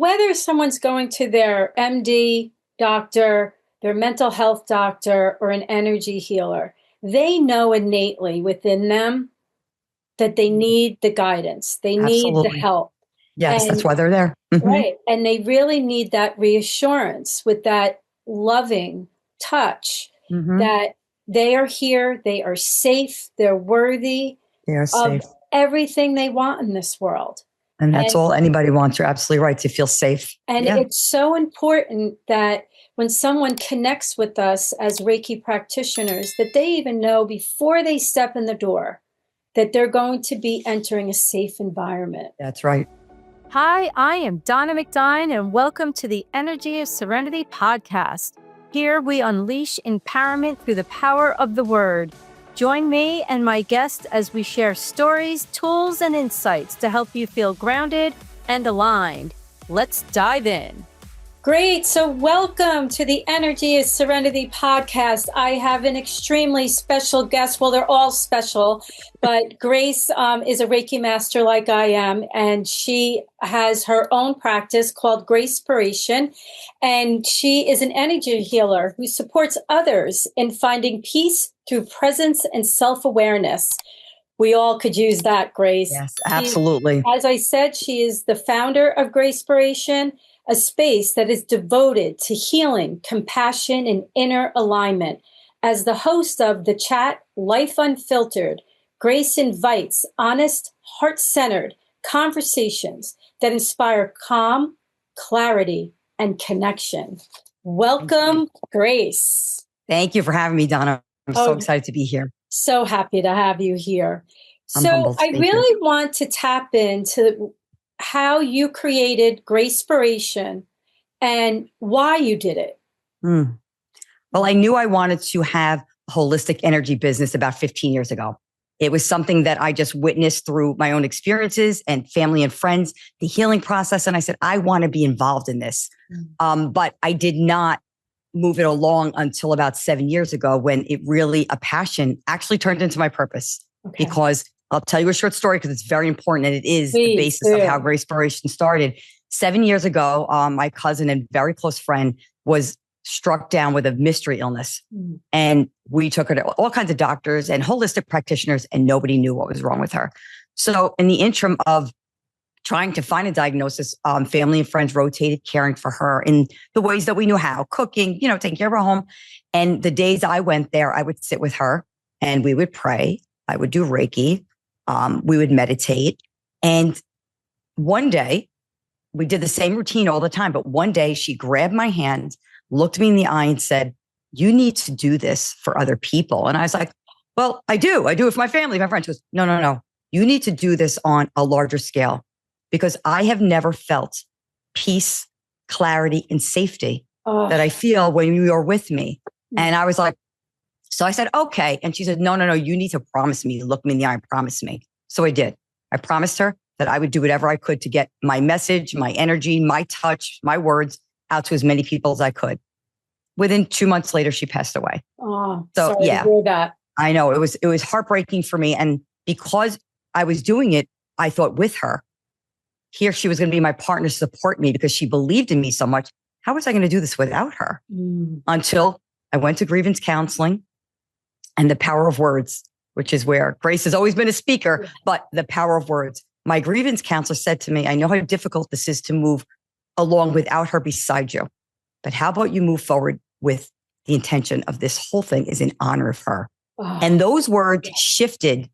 whether someone's going to their MD doctor, their mental health doctor, or an energy healer, they know innately within them that they need the guidance. They need the Absolutely. help. Yes, that's why they're there. Right. And they really need that reassurance with that loving touch that they are here, they are safe, they're worthy They are safe. of everything they want in this world. And that's all anybody wants. You're absolutely right, to feel safe. And it's so important that when someone connects with us as Reiki practitioners, that they even know before they step in the door that they're going to be entering a safe environment. That's right. Hi, I am Donna McDine, and welcome to the Energy of Serenity podcast. Here we unleash empowerment through the power of the word. Join me and my guests as we share stories, tools, and insights to help you feel grounded and aligned. Let's dive in. Great. So welcome to the Energy is Serenity podcast. I have an extremely special guest. Well, they're all special, but Grace is a Reiki Master like I am, and she has her own practice called Gracespiration, and she is an energy healer who supports others in finding peace through presence and self-awareness. We all could use that, Grace. Yes, absolutely. As I said, she is the founder of Gracespiration, a space that is devoted to healing, compassion, and inner alignment. As the host of the Chat Life Unfiltered, Grace invites honest, heart-centered conversations that inspire calm, clarity, and connection. Welcome, Grace. Thank you for having me, Donna. I'm so excited to be here. So happy to have you here. I'm so humbled. I really want to tap into how you created Gracespiration and why you did it. Well, I knew I wanted to have a holistic energy business about 15 years ago. It was something that I just witnessed through my own experiences and family and friends, the healing process. And I said, I want to be involved in this. But I did not move it along until about 7 years ago, when it really, a passion actually turned into my purpose. Okay. Because I'll tell you a short story because it's very important, and it is the basis of how Gracespiration started. 7 years ago, my cousin and very close friend was struck down with a mystery illness. And we took her to all kinds of doctors and holistic practitioners, and nobody knew what was wrong with her. So in the interim of trying to find a diagnosis, family and friends rotated caring for her in the ways that we knew how, cooking, taking care of her home. And the days I went there, I would sit with her and we would pray. I would do Reiki. We would meditate. And one day, we did the same routine all the time. But one day she grabbed my hand, looked me in the eye and said, you need to do this for other people. And I was like, well, I do it for my family, my friends. She goes, no. You need to do this on a larger scale, because I have never felt peace, clarity, and safety that I feel when you are with me. And I was like, so I said, okay. And she said, no, you need to promise me, look me in the eye and promise me. So I did. I promised her that I would do whatever I could to get my message, my energy, my touch, my words out to as many people as I could. Within 2 months later, she passed away. Oh, so sorry to hear that. I know, it was heartbreaking for me. And because I was doing it, I thought with her, here she was going to be my partner to support me because she believed in me so much. How was I going to do this without her? Until I went to grievance counseling and the power of words, which is where Grace has always been a speaker, but the power of words. My grievance counselor said to me, I know how difficult this is to move along without her beside you, but how about you move forward with the intention of this whole thing is in honor of her. And those words shifted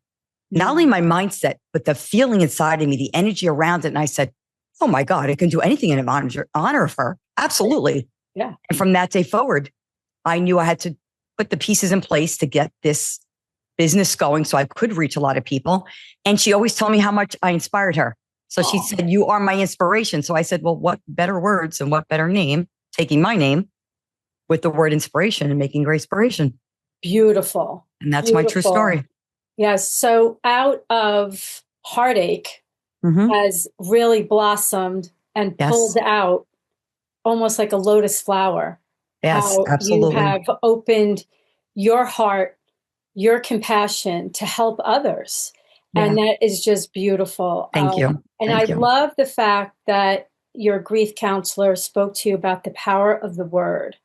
not only my mindset, but the feeling inside of me, the energy around it. And I said, oh my God, I can do anything in honor of her. Absolutely. Yeah. And from that day forward, I knew I had to put the pieces in place to get this business going so I could reach a lot of people. And she always told me how much I inspired her. So she said, you are my inspiration. So I said, well, what better words and what better name, taking my name with the word inspiration and making Gracespiration. Beautiful. And that's my true story. Yes. So out of heartache has really blossomed and pulled out almost like a lotus flower. Yes, how absolutely. You have opened your heart, your compassion to help others. Yeah. And that is just beautiful. Thank you. And I love the fact that your grief counselor spoke to you about the power of the word.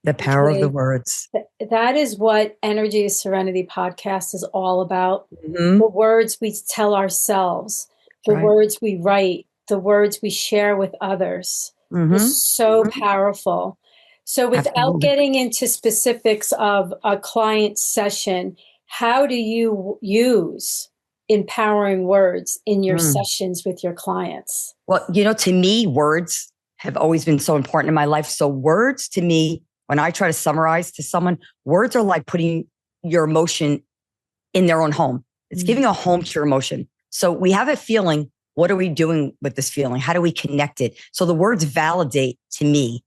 The power of the words. That is what Energy is Serenity podcast is all about. Mm-hmm. The words we tell ourselves, the words we write, the words we share with others is so powerful. So without getting into specifics of a client session, how do you use empowering words in your sessions with your clients? Well, to me, words have always been so important in my life. So words to me, when I try to summarize to someone, words are like putting your emotion in their own home. It's giving a home to your emotion. So we have a feeling. What are we doing with this feeling? How do we connect it? So the words validate to me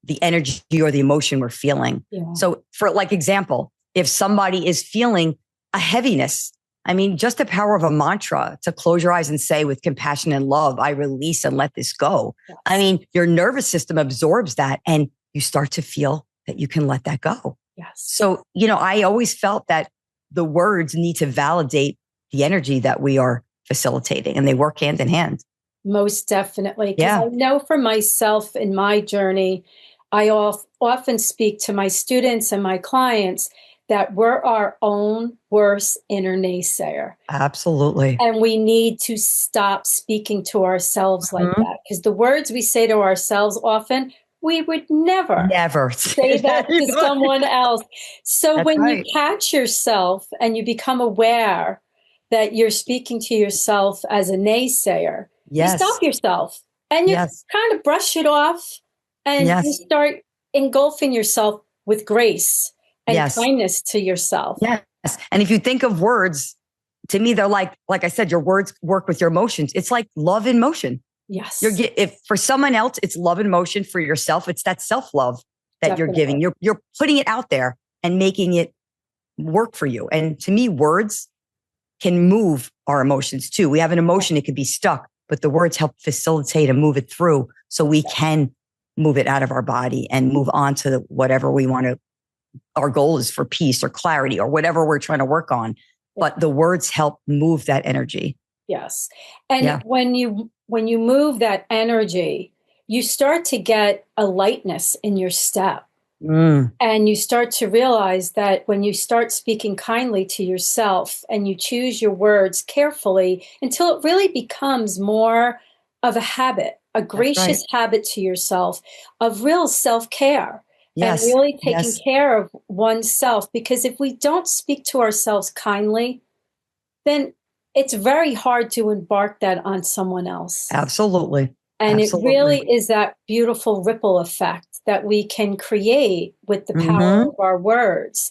the energy or the emotion we're feeling. Yeah. So for example, if somebody is feeling a heaviness, I mean, just the power of a mantra to close your eyes and say with compassion and love, I release and let this go. Yes. I mean, your nervous system absorbs that and you start to feel that you can let that go. Yes. So, I always felt that the words need to validate the energy that we are facilitating, and they work hand in hand. Most definitely. Because I know for myself in my journey, I often speak to my students and my clients that we're our own worst inner naysayer. Absolutely. And we need to stop speaking to ourselves like that. Because the words we say to ourselves often, we would never say that to someone else. So when you catch yourself and you become aware that you're speaking to yourself as a naysayer, you stop yourself and you kind of brush it off and you start engulfing yourself with grace and kindness to yourself. Yes. And if you think of words, to me, they're like I said, your words work with your emotions. It's like love in motion. Yes. If for someone else, it's love in motion. For yourself, it's that self-love that you're giving. You're putting it out there and making it work for you. And to me, words can move our emotions too. We have an emotion, it could be stuck, but the words help facilitate and move it through so we can move it out of our body and move on to whatever we want to, our goal is for peace or clarity or whatever we're trying to work on. But the words help move that energy. Yes. And when you move that energy, you start to get a lightness in your step. And you start to realize that when you start speaking kindly to yourself and you choose your words carefully until it really becomes more of a habit, a gracious habit to yourself of real self-care and really taking care of oneself. Because if we don't speak to ourselves kindly, then it's very hard to embark that on someone else. Absolutely. And it really is that beautiful ripple effect that we can create with the power of our words.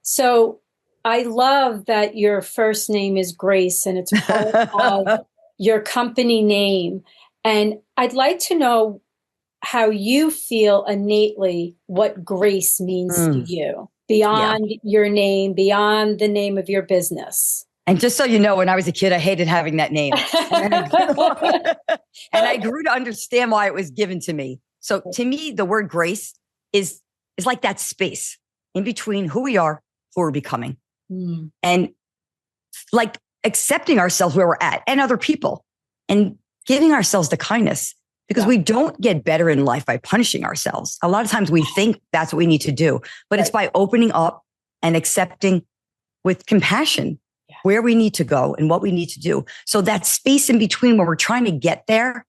So I love that your first name is Grace and it's part of your company name. And I'd like to know how you feel innately what grace means to you beyond your name, beyond the name of your business. And just so you know, when I was a kid, I hated having that name. And I grew to understand why it was given to me. So to me, the word grace is like that space in between who we are, who we're becoming. And like accepting ourselves where we're at and other people and giving ourselves the kindness because we don't get better in life by punishing ourselves. A lot of times we think that's what we need to do, but it's by opening up and accepting with compassion where we need to go and what we need to do. So that space in between when we're trying to get there,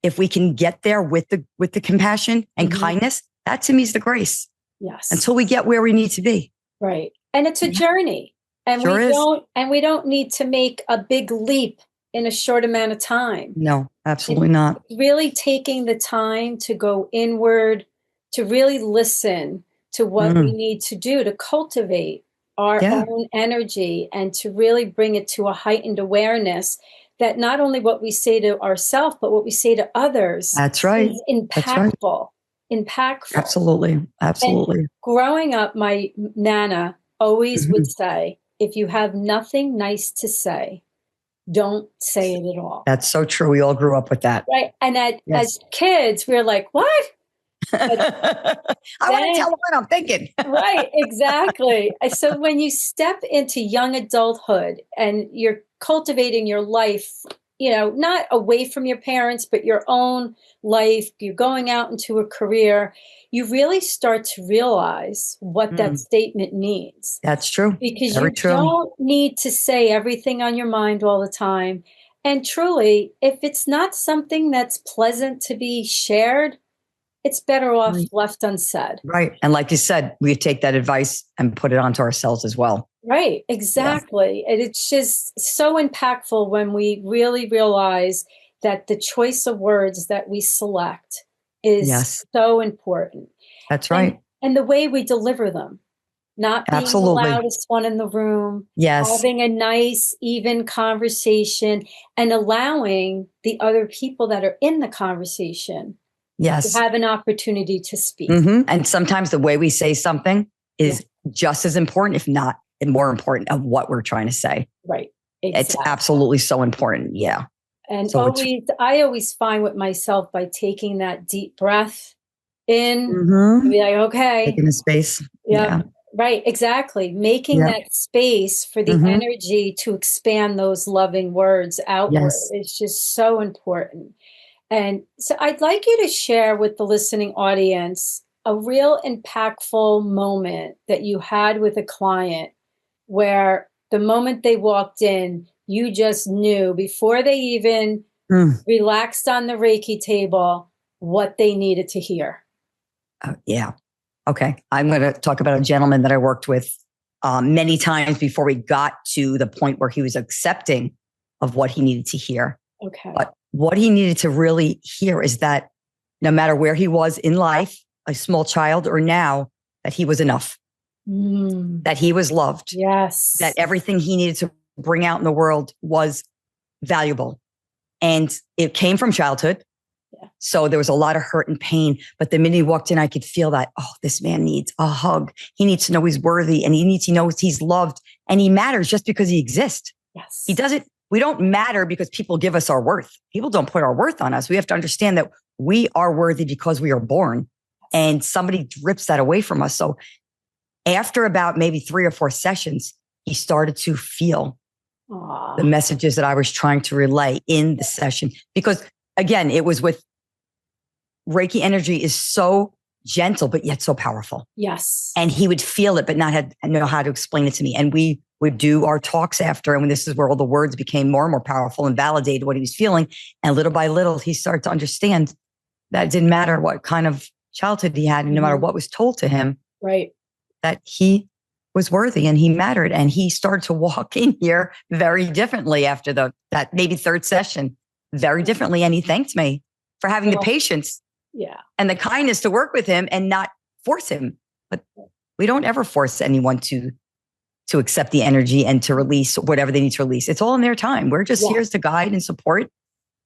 if we can get there with the compassion and kindness, that to me is the grace. Yes. Until we get where we need to be. Right. And it's a journey. And we don't need to make a big leap in a short amount of time. No, absolutely not. Really taking the time to go inward, to really listen to what we need to do to cultivate our own energy and to really bring it to a heightened awareness that not only what we say to ourselves, but what we say to others is impactful. Impactful. Absolutely. Absolutely. And growing up, my Nana always would say, if you have nothing nice to say, don't say it at all. That's so true. We all grew up with that. Right. And as kids, we're like, what? I want to tell them what I'm thinking. Right, exactly. So when you step into young adulthood and you're cultivating your life not away from your parents, but your own life, you're going out into a career, you really start to realize what that statement means. That's true. Because Very you true. don't need to say everything on your mind all the time. And truly, if it's not something that's pleasant to be shared, it's better off left unsaid. Right. And like you said, we take that advice and put it onto ourselves as well. Right, exactly. And it's just so impactful when we really realize that the choice of words that we select is so important. That's right. And the way we deliver them, not being the loudest one in the room, having a nice, even conversation, and allowing the other people that are in the conversation to have an opportunity to speak. And sometimes the way we say something is just as important, if not more important, of what we're trying to say. Right. Exactly. It's absolutely so important. Yeah. And I always find with myself by taking that deep breath in, be like, okay. Taking the space. Yeah. Right. Exactly. Making that space for the energy to expand those loving words outward is just so important. And so I'd like you to share with the listening audience a real impactful moment that you had with a client where the moment they walked in, you just knew before they even relaxed on the Reiki table what they needed to hear. Okay. I'm going to talk about a gentleman that I worked with many times before we got to the point where he was accepting of what he needed to hear. Okay. But what he needed to really hear is that no matter where he was in life, a small child or now, that he was enough, that he was loved, that everything he needed to bring out in the world was valuable. And it came from childhood. So there was a lot of hurt and pain. But the minute he walked in, I could feel that, this man needs a hug. He needs to know he's worthy, and he needs to know he's loved, and he matters just because he exists. We don't matter because people give us our worth. People don't put our worth on us. We have to understand that we are worthy because we are born, and somebody rips that away from us. So after about maybe 3 or 4 sessions, he started to feel the messages that I was trying to relay in the session. Because again, it was with Reiki energy is so gentle, but yet so powerful. Yes. And he would feel it, but not know how to explain it to me. And we would do our talks after. And when this is where all the words became more and more powerful and validated what he was feeling. And little by little, he started to understand that it didn't matter what kind of childhood he had, and no matter what was told to him, that he was worthy and he mattered. And he started to walk in here very differently after that maybe 3rd session, very differently. And he thanked me for having the patience and the kindness to work with him and not force him. But we don't ever force anyone to accept the energy and to release whatever they need to release. It's all in their time. We're just here to guide and support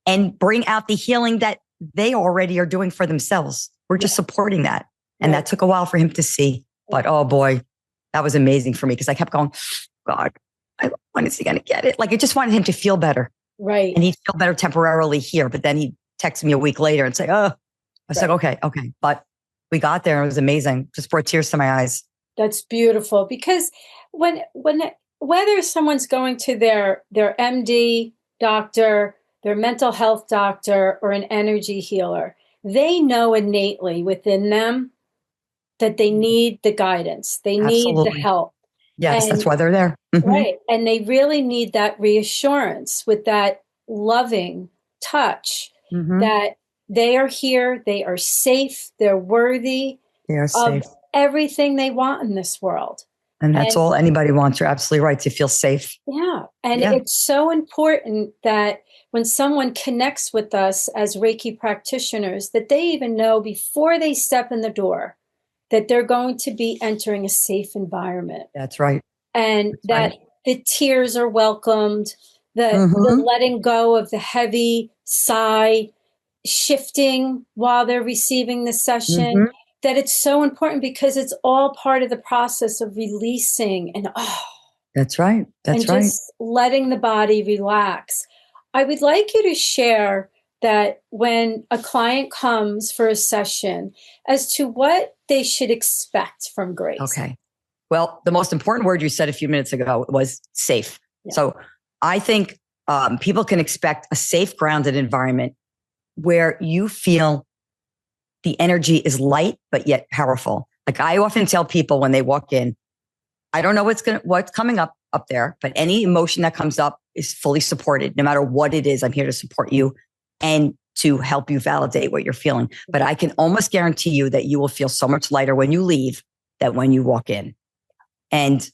and bring out the healing that they already are doing for themselves. We're just supporting that. And that took a while for him to see. But oh boy, that was amazing for me because I kept going, God, when is he going to get it? Like I just wanted him to feel better. Right. And he'd feel better temporarily here. But then he'd text me a week later and say, I said, okay. But we got there. It was amazing. Just brought tears to my eyes. That's beautiful. Because whether someone's going to their MD doctor, their mental health doctor, or an energy healer, they know innately within them that they need the guidance. They need the help. Yes, that's why they're there. Right. And they really need that reassurance with that loving touch that they are here, they are safe, they're worthy of everything they want in this world. And that's all anybody wants. You're absolutely right, to feel safe. Yeah. And it's so important that when someone connects with us as Reiki practitioners, that they even know before they step in the door that they're going to be entering a safe environment. That's right. And the tears are welcomed, the letting go of the heavy sigh, shifting while they're receiving the session, that it's so important because it's all part of the process of releasing and that's right. Just letting the body relax. I would like you to share that when a client comes for a session as to what they should expect from Grace. Okay. Well, the most important word you said a few minutes ago was safe. Yeah. So I think people can expect a safe, grounded environment where you feel the energy is light, but yet powerful. Like I often tell people when they walk in, I don't know what's coming up there, but any emotion that comes up is fully supported. No matter what it is, I'm here to support you and to help you validate what you're feeling. But I can almost guarantee you that you will feel so much lighter when you leave than when you walk in. And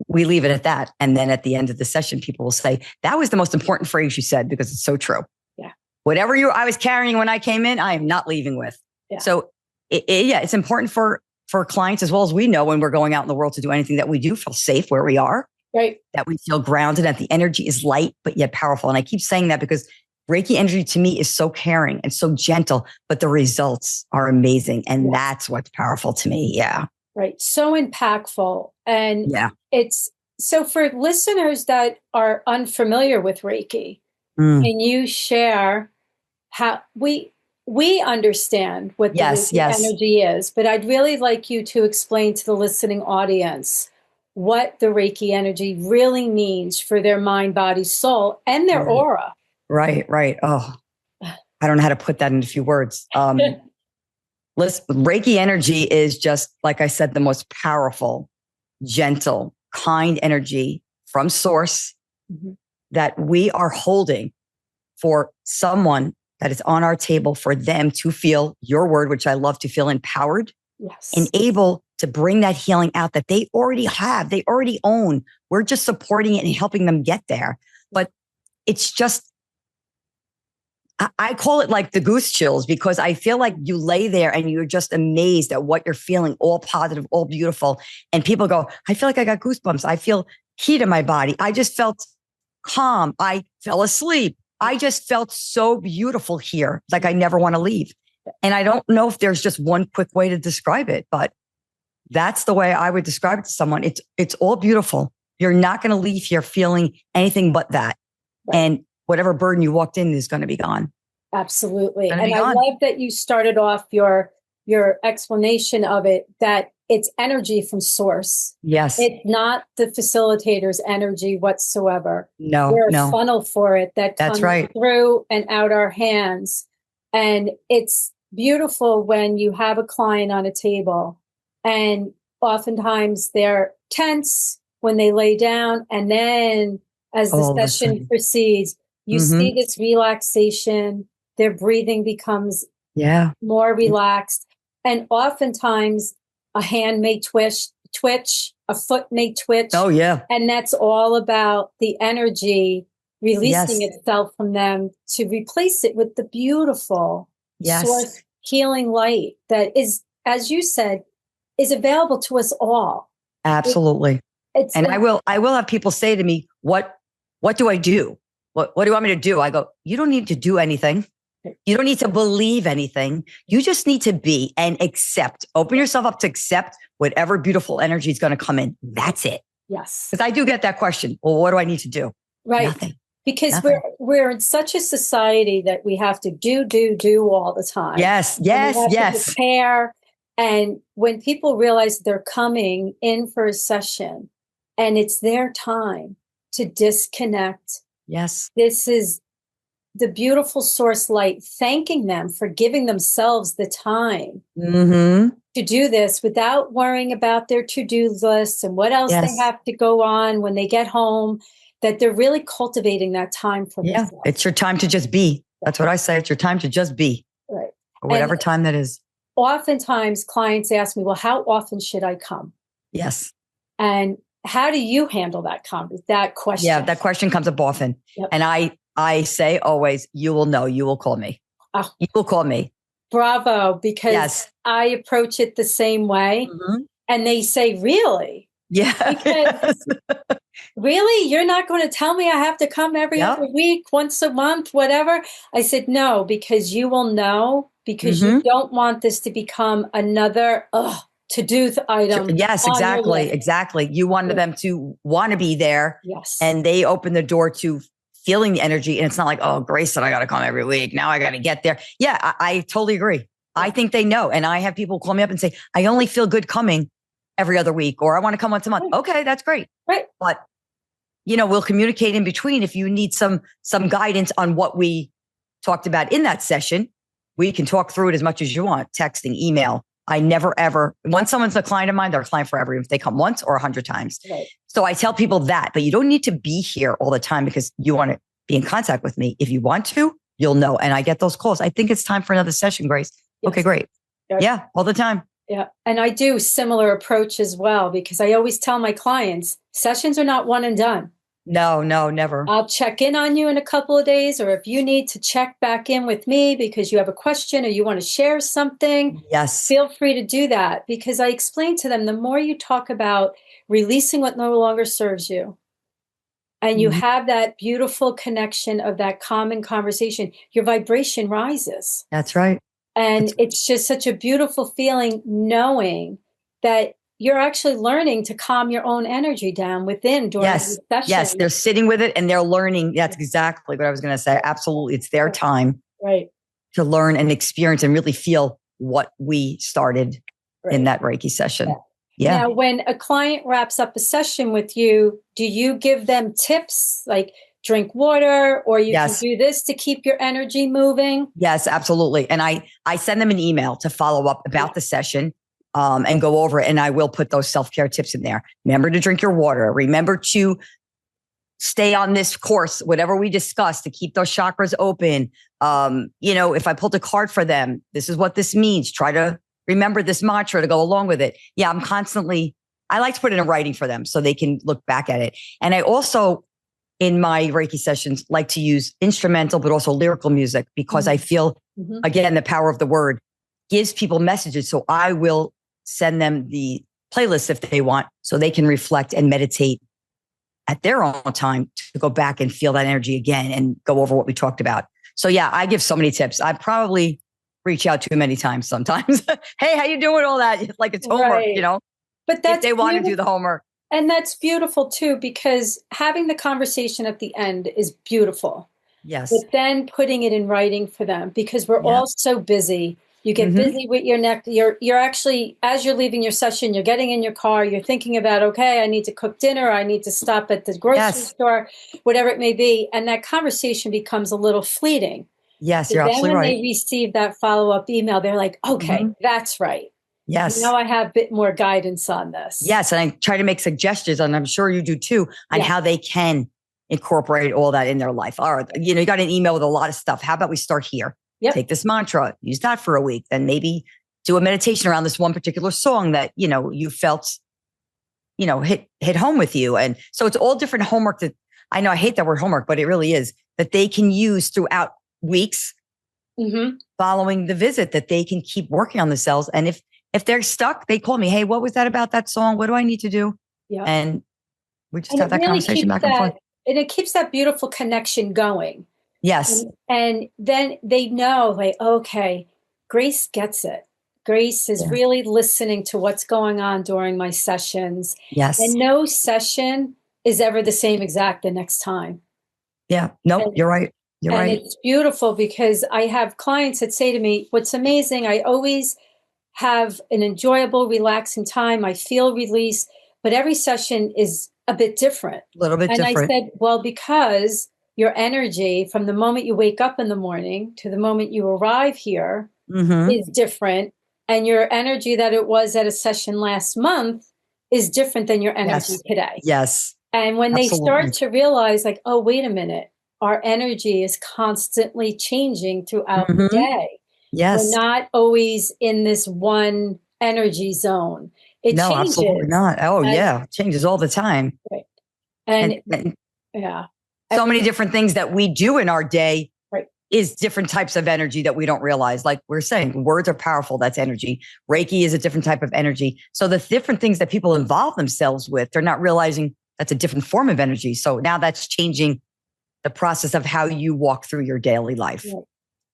we leave it at that. And then at the end of the session, people will say, that was the most important phrase you said, because it's so true. Yeah. Whatever I was carrying when I came in, I am not leaving with. Yeah. So it's important for clients as well as we know when we're going out in the world to do anything that we do feel safe where we are, right? That we feel grounded, that the energy is light, but yet powerful. And I keep saying that because Reiki energy to me is so caring and so gentle, but the results are amazing. And that's what's powerful to me. Yeah. Right. So impactful. And it's so for listeners that are unfamiliar with Reiki, can you share how we understand what the Reiki energy is, but I'd really like you to explain to the listening audience what the Reiki energy really means for their mind, body, soul, and their aura. Right. Oh, I don't know how to put that in a few words. Listen, Reiki energy is just, like I said, the most powerful, gentle, kind energy from source that we are holding for someone that is on our table, for them to feel your word, which I love, to feel empowered and able to bring that healing out that they already have, they already own. We're just supporting it and helping them get there. But it's just, I call it like the goose chills, because I feel like you lay there and you're just amazed at what you're feeling, all positive, all beautiful. And people go, I feel like I got goosebumps. I feel heat in my body. I just felt calm. I fell asleep. I just felt so beautiful here. Like I never want to leave. And I don't know if there's just one quick way to describe it, but that's the way I would describe it to someone. It's all beautiful. You're not going to leave here feeling anything but that. Right. And whatever burden you walked in is going to be gone. Absolutely. And I love that you started off your explanation of it, that it's energy from source. Yes. It's not the facilitator's energy whatsoever. No, we're a funnel for it that comes through and out our hands. And it's beautiful when you have a client on a table and oftentimes they're tense when they lay down. And then as the session proceeds, you see this relaxation, their breathing becomes more relaxed. And oftentimes a hand may twitch, a foot may twitch. Oh, yeah. And that's all about the energy releasing itself from them to replace it with the beautiful source healing light that is, as you said, is available to us all. Absolutely. I will have people say to me, what do I do? What do you want me to do? I go, you don't need to do anything. You don't need to believe anything. You just need to be and accept. Open yourself up to accept whatever beautiful energy is going to come in. That's it. Yes. Because I do get that question. Well, what do I need to do? Right. Nothing. Because we're in such a society that we have to do all the time. Yes. To prepare. And when people realize they're coming in for a session and it's their time to disconnect. Yes. This is the beautiful source light thanking them for giving themselves the time to do this without worrying about their to-do lists and what else they have to go on when they get home, that they're really cultivating that time for themselves. It's your time to just be. That's what I say. It's your time to just be. Right. Or whatever time that is. Oftentimes clients ask me, well, how often should I come? Yes. And how do you handle that question? Yeah, that question comes up often. Yep. And I say always, you will know, you will call me. Oh. You will call me. Bravo, because I approach it the same way. And they say, really? Yeah. Because really, you're not going to tell me I have to come every other week, once a month, whatever? I said, no, because you will know, because you don't want this to become another to-do item. Yes, exactly. You wanted them to want to be there. Yes. And they open the door to feeling the energy. And it's not like, oh, Grace said I got to come every week. Now I got to get there. Yeah, I totally agree. I think they know. And I have people call me up and say, I only feel good coming every other week, or I want to come once a month. Okay, that's great. Right. But we'll communicate in between. If you need some guidance on what we talked about in that session, we can talk through it as much as you want, texting, email. I never, ever, once someone's a client of mine, they're a client forever, if they come once or 100 times. Right. So I tell people that, but you don't need to be here all the time because you want to be in contact with me. If you want to, you'll know. And I get those calls. I think it's time for another session, Grace. Yes. Okay, great. Yes. Yeah, all the time. Yeah. And I do similar approach as well, because I always tell my clients, sessions are not one and done. No, never. I'll check in on you in a couple of days, or if you need to check back in with me because you have a question or you want to share something, yes, feel free to do that. Because I explain to them, the more you talk about releasing what no longer serves you, and you have that beautiful connection of that common conversation, your vibration rises. That's right. And it's just such a beautiful feeling knowing that you're actually learning to calm your own energy down within during the session. Yes, they're sitting with it and they're learning. That's exactly what I was going to say. Absolutely. It's their time to learn and experience and really feel what we started in that Reiki session. Yeah. Now, when a client wraps up a session with you, do you give them tips like drink water, or you can do this to keep your energy moving? Yes, absolutely. And I send them an email to follow up about the session. And go over it. And I will put those self-care tips in there. Remember to drink your water. Remember to stay on this course, whatever we discussed, to keep those chakras open. If I pulled a card for them, this is what this means. Try to remember this mantra to go along with it. Yeah, I like to put it in writing for them so they can look back at it. And I also, in my Reiki sessions, like to use instrumental, but also lyrical music, because I feel, again, the power of the word gives people messages. So I will send them the playlist if they want, so they can reflect and meditate at their own time to go back and feel that energy again and go over what we talked about. So yeah, I give so many tips. I probably reach out too many times sometimes. Hey, how you doing? All that, like it's homework, But that's if they want to do the homework. And that's beautiful too, because having the conversation at the end is beautiful. Yes. But then putting it in writing for them, because we're all so busy. You get busy with your neck. You're actually, as you're leaving your session, you're getting in your car, you're thinking about, okay, I need to cook dinner. I need to stop at the grocery store, whatever it may be. And that conversation becomes a little fleeting. Yes, but you're absolutely right. Then when they receive that follow-up email, they're like, okay, that's right. Yes. Now I have a bit more guidance on this. Yes. And I try to make suggestions, and I'm sure you do too, on how they can incorporate all that in their life. Or, you got an email with a lot of stuff. How about we start here? Take this mantra, use that for a week, then maybe do a meditation around this one particular song that, you felt, hit home with you. And so it's all different homework that, I know I hate that word homework, but it really is, that they can use throughout weeks following the visit, that they can keep working on themselves. And if they're stuck, they call me, hey, what was that about that song? What do I need to do? Yeah. And we just have that conversation back and forth. And it keeps that beautiful connection going. Yes. And then they know, like, okay, Grace gets it. Grace is really listening to what's going on during my sessions. Yes. And no session is ever the same exact the next time. Yeah. No, you're right. You're right. And it's beautiful, because I have clients that say to me, what's amazing, I always have an enjoyable, relaxing time. I feel release, but every session is a bit different. A little bit different. And I said, well, because your energy from the moment you wake up in the morning to the moment you arrive here is different. And your energy that it was at a session last month is different than your energy today. Yes. And when they start to realize, like, oh, wait a minute, our energy is constantly changing throughout the day. Yes. We're not always in this one energy zone. It changes. Absolutely not. Oh, it changes all the time. Right. And so many different things that we do in our day is different types of energy that we don't realize. Like we're saying, words are powerful. That's energy. Reiki is a different type of energy. So the different things that people involve themselves with, they're not realizing that's a different form of energy. So now that's changing the process of how you walk through your daily life. Right.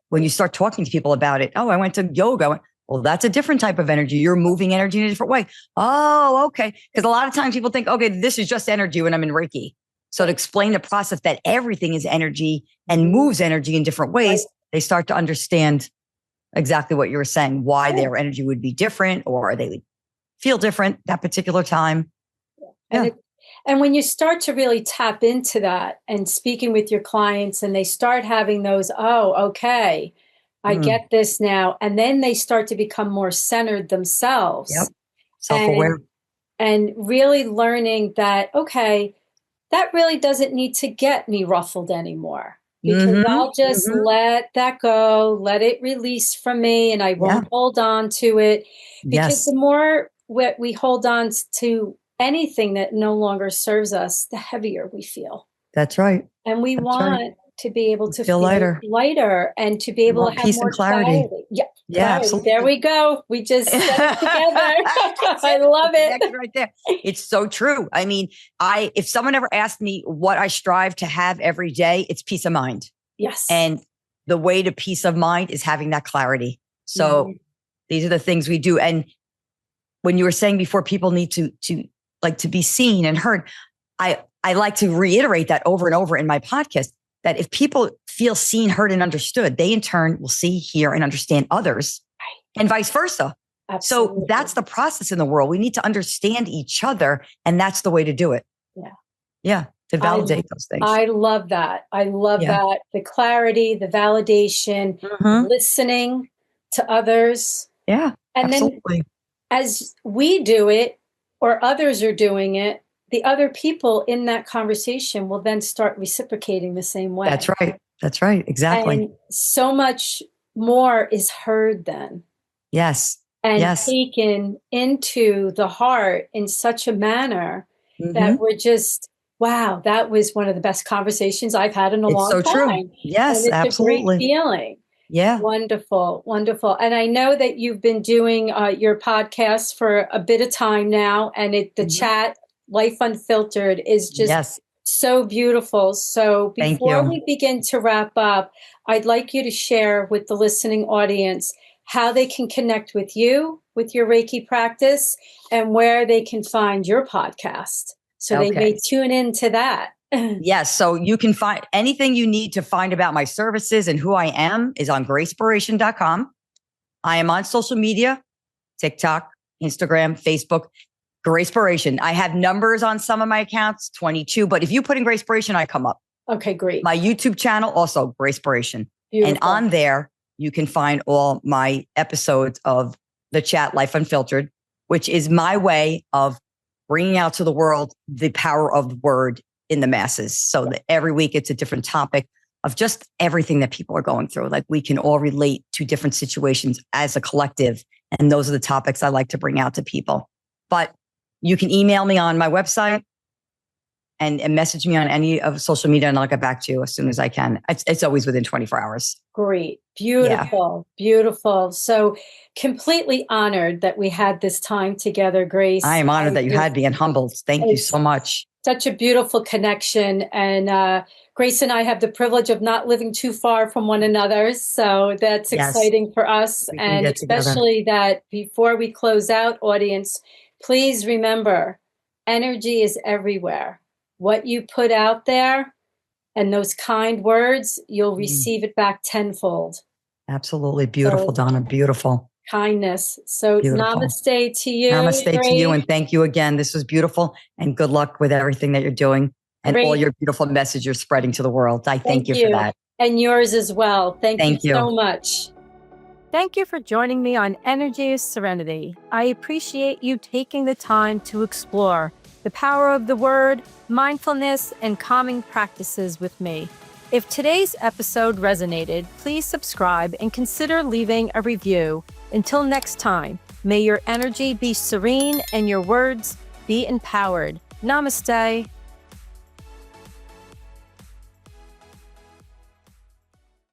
When you start talking to people about it, oh, I went to yoga. Well, that's a different type of energy. You're moving energy in a different way. Oh, okay. Because a lot of times people think, okay, this is just energy when I'm in Reiki. So to explain the process that everything is energy and moves energy in different ways, they start to understand exactly what you were saying, why their energy would be different or they would feel different that particular time. Yeah. And when you start to really tap into that and speaking with your clients and they start having those, oh, okay, I get this now. And then they start to become more centered themselves. Yep. Self-aware. And really learning that, okay, that really doesn't need to get me ruffled anymore. Because I'll just let that go, let it release from me, and I won't hold on to it. Because the more we hold on to anything that no longer serves us, the heavier we feel. That's right. And we want to be able to feel lighter and to be able to have peace more and clarity. Yeah, clarity. Absolutely. There we go. We just said it together. I love it. Right there. It's so true. I mean, if someone ever asked me what I strive to have every day, it's peace of mind. Yes. And the way to peace of mind is having that clarity. So these are the things we do. And when you were saying before, people need to be seen and heard, I like to reiterate that over and over in my podcast, that if people feel seen, heard, and understood, they in turn will see, hear, and understand others, and vice versa. Absolutely. So that's the process in the world. We need to understand each other, and that's the way to do it. Yeah. To validate those things. I love that. I love that. The clarity, the validation, listening to others. Yeah. And absolutely. then as we do it or others are doing it, the other people in that conversation will then start reciprocating the same way. That's right. That's right. Exactly. And so much more is heard then. Yes. And taken into the heart in such a manner that we're just, wow, that was one of the best conversations I've had in a long time. True. Yes, and it's absolutely. a great feeling. Yeah. Wonderful. Wonderful. And I know that you've been doing your podcast for a bit of time now, and the Chat Life Unfiltered is just so beautiful. So before we begin to wrap up, I'd like you to share with the listening audience how they can connect with you, with your Reiki practice, and where they can find your podcast. So they may tune into that. Yes. So you can find anything you need to find about my services and who I am is on Gracespiration.com. I am on social media, TikTok, Instagram, Facebook, Gracespiration. I have numbers on some of my accounts, 22, but if you put in Gracespiration, I come up. Okay, great. My YouTube channel, also Gracespiration. And on there, you can find all my episodes of the Chat Life Unfiltered, which is my way of bringing out to the world the power of the word in the masses. So that every week it's a different topic of just everything that people are going through. Like we can all relate to different situations as a collective. And those are the topics I like to bring out to people. But you can email me on my website and message me on any of social media, and I'll get back to you as soon as I can. It's always within 24 hours. Great. Beautiful. Yeah. Beautiful. So completely honored that we had this time together, Grace. I am honored that you had me and humbled. Thank you so much. Such a beautiful connection. And Grace and I have the privilege of not living too far from one another. So that's exciting for us. And especially that before we close out, audience, please remember, energy is everywhere. What you put out there and those kind words, you'll receive it back tenfold. Absolutely. Beautiful, Donna. Beautiful. Kindness. So namaste to you. Namaste to you. And thank you again. This was beautiful. And good luck with everything that you're doing and all your beautiful message you're spreading to the world. I thank you for that. And yours as well. Thank you so much. Thank you for joining me on Energy is Serenity. I appreciate you taking the time to explore the power of the word, mindfulness, and calming practices with me. If today's episode resonated, please subscribe and consider leaving a review. Until next time, may your energy be serene and your words be empowered. Namaste.